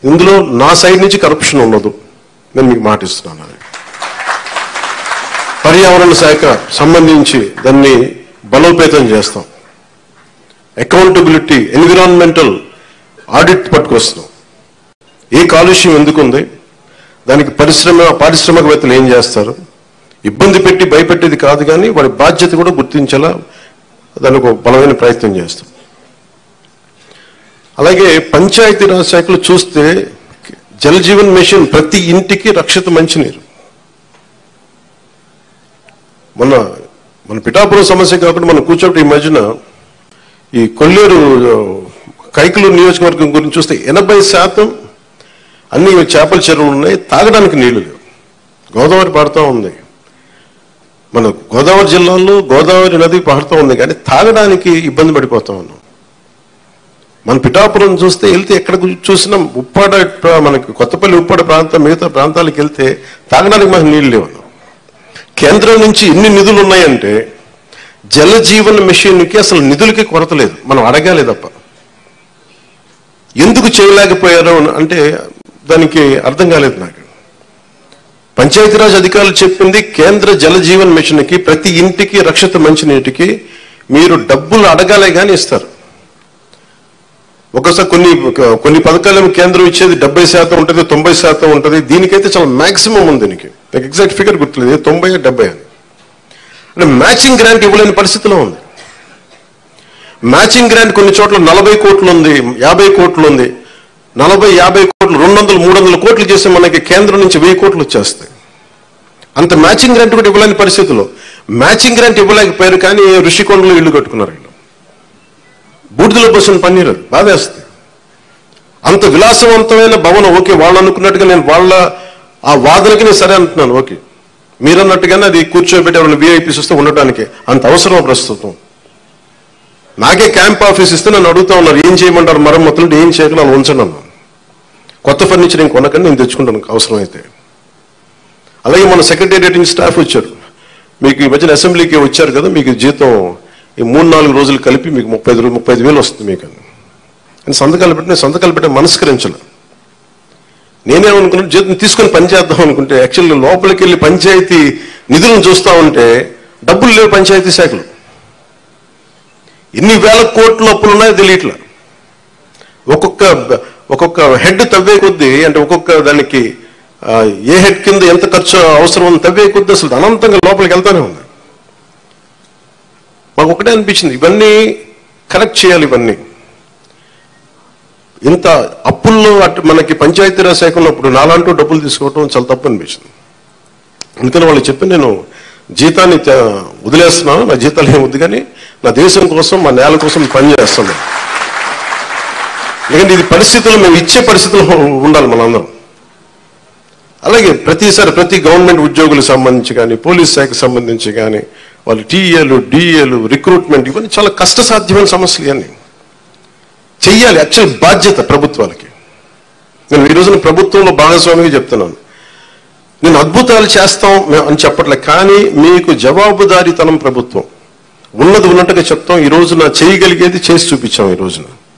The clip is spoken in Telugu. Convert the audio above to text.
ఇందులో నా సైడ్ నుంచి కరప్షన్ ఉండదు, నేను మీకు మాటిస్తున్నాను. పర్యావరణ శాఖ సంబంధించి దాన్ని బలోపేతం చేస్తాం. అకౌంటబిలిటీ, ఎన్విరాన్మెంటల్ ఆడిట్ పట్టుకొస్తున్నాం. ఏ కాలుష్యం ఎందుకుంది, దానికి పారిశ్రామికవేత్తలు ఏం చేస్తారు, ఇబ్బంది పెట్టి భయపెట్టేది కాదు, కానీ వాడి బాధ్యత కూడా గుర్తించేలా దానికి ఒక బలమైన ప్రయత్నం చేస్తాం. అలాగే పంచాయతీరాజ్ శాఖలు చూస్తే జల్ జీవన్ మిషన్ ప్రతి ఇంటికి రక్షిత మంచినీరు. మన పిఠాపురం సమస్య కాబట్టి మనం కూర్చోబెట్టి ఈ మధ్యన ఈ కొల్లేరు కైకలూరు నియోజకవర్గం గురించి చూస్తే 80% అన్ని చేపల చెరువులు ఉన్నాయి, తాగడానికి నీళ్లు లేవు. గోదావరి పాడుతూ ఉంది, మన గోదావరి జిల్లాలో గోదావరి నది పాడుతూ ఉంది, కానీ తాగడానికి ఇబ్బంది పడిపోతా ఉన్నాం. మన పిఠాపురం చూస్తే వెళ్తే ఎక్కడ చూసినా ఉప్పాడ, మనకి కొత్తపల్లి ఉప్పాడ ప్రాంతం, మిగతా ప్రాంతాలకు వెళ్తే తాగడానికి మనకు నీళ్ళు లేవు. కేంద్రం నుంచి ఎన్ని నిధులు ఉన్నాయంటే జల జీవన్ మిషన్కి అసలు నిధులకి కొరత లేదు, మనం అడగాలి తప్ప. ఎందుకు చేయలేకపోయారు అంటే దానికి అర్థం కాలేదు నాకు. పంచాయతీరాజ్ అధికారులు చెప్పింది కేంద్ర జల జీవన్ మిషన్కి ప్రతి ఇంటికి రక్షిత మంచినీటికి మీరు డబ్బులు అడగాలే కానీ ఇస్తారు. ఒకసారి కొన్ని పథకాలు కేంద్రం ఇచ్చేది 70% ఉంటుంది, 90% ఉంటుంది. దీనికైతే చాలా మాక్సిమం ఉంది. దీనికి నాకు ఎగ్జాక్ట్ ఫిగర్ గుర్తులేదు, 90 70 అని. అంటే మ్యాచింగ్ గ్రాంట్ ఇవ్వలేని పరిస్థితిలో ఉంది. మ్యాచింగ్ గ్రాంట్ కొన్ని చోట్ల 40 కోట్లు ఉంది, 50 కోట్లు ఉంది. 40-50 కోట్లు 200-300 కోట్లు చేస్తే మనకి కేంద్రం నుంచి 1000 కోట్లు వచ్చేస్తాయి. అంత మ్యాచింగ్ గ్రాంట్ కూడా ఇవ్వలేని పరిస్థితిలో మ్యాచింగ్ గ్రాంట్ ఇవ్వలేకపోయారు, కానీ ఋషికొండలో ఇల్లు కట్టుకున్నారు. వీళ్ళు బూడిదలో పోసిన పన్నీరు బాధేస్తుంది. అంత విలాసవంతమైన భవనం, ఓకే వాళ్ళు అనుకున్నట్టుగా నేను వాళ్ళ ఆ వాదనకి నేను సరే అంటున్నాను, ఓకే మీరన్నట్టుగానే అది కూర్చోబెట్టి ఎవరైనా విఐపీస్ వస్తే ఉండటానికి అంత అవసరం ప్రస్తుతం. నాకే క్యాంప్ ఆఫీస్ ఇస్తే నన్ను అడుగుతా ఉన్నారు ఏం చేయమంటారు మరమ్మతులు, ఏం చేయకుండా అలా ఉంచండి అన్నాను. కొత్త ఫర్నిచర్ నేను కొనకని నేను తెచ్చుకుంటాను అవసరమైతే. అలాగే మన సెక్రటేరియట్ నుంచి స్టాఫ్ వచ్చారు, మీకు ఈ మధ్యన అసెంబ్లీకి వచ్చారు కదా, మీకు జీతం ఈ 3-4 రోజులు కలిపి మీకు 35,000 వస్తుంది మీకు అని సంతకాలు పెట్టి మనస్కరించాలి. నేనేమనుకున్నాను, జీతం తీసుకొని పని చేద్దాం అనుకుంటే యాక్చువల్లీ లోపలికి వెళ్ళి పంచాయతీ నిధులను చూస్తూ ఉంటే డబ్బులు లేవు. పంచాయతీ శాఖలు ఎన్ని వేల కోట్ల అప్పులు ఉన్నాయో తెలియట్లా. ఒక్కొక్క హెడ్ తవ్వే కొద్దీ, అంటే ఒక్కొక్క దానికి ఏ హెడ్ కింద ఎంత ఖర్చు అవసరం ఉంది తవ్వే కొద్దీ అసలు అనంతంగా లోపలికి వెళ్తానే ఉంది. మాకు ఒకటే అనిపించింది, ఇవన్నీ కరెక్ట్ చేయాలి. ఇవన్నీ ఇంత అప్పుల్లో మనకి పంచాయతీరాజ్ శాఖ ఉన్నప్పుడు నాలాంటూ డబ్బులు తీసుకోవటం చాలా తప్పు అనిపించింది. అందుకని వాళ్ళు చెప్పి నేను జీతాన్ని వదిలేస్తున్నాను, నా జీతాలు ఏమి వద్దు, కానీ నా దేశం కోసం, మా నేల కోసం పనిచేస్తాను. ఎందుకంటే ఇది పరిస్థితులు మేము ఇచ్చే పరిస్థితులు ఉండాలి మనందరం. అలాగే ప్రతి గవర్నమెంట్ ఉద్యోగులకు సంబంధించి కానీ, పోలీస్ శాఖకు సంబంధించి కానీ, వాళ్ళు టీఏలు, డిఏలు, రిక్రూట్మెంట్, ఇవన్నీ చాలా కష్టసాధ్యమైన సమస్యలు. ఇవన్నీ చెయ్యాలి, యాక్చువల్ బాధ్యత ప్రభుత్వాలకి. నేను ఈ రోజున ప్రభుత్వంలో భాగస్వామిగా చెప్తున్నాను, నేను అద్భుతాలు చేస్తాం అని చెప్పట్లే, కానీ మీకు జవాబుదారీతనం ప్రభుత్వం ఉన్నది ఉన్నట్టుగా చెప్తాం. ఈ రోజున చేయగలిగేది చేసి చూపించాం. ఈ రోజున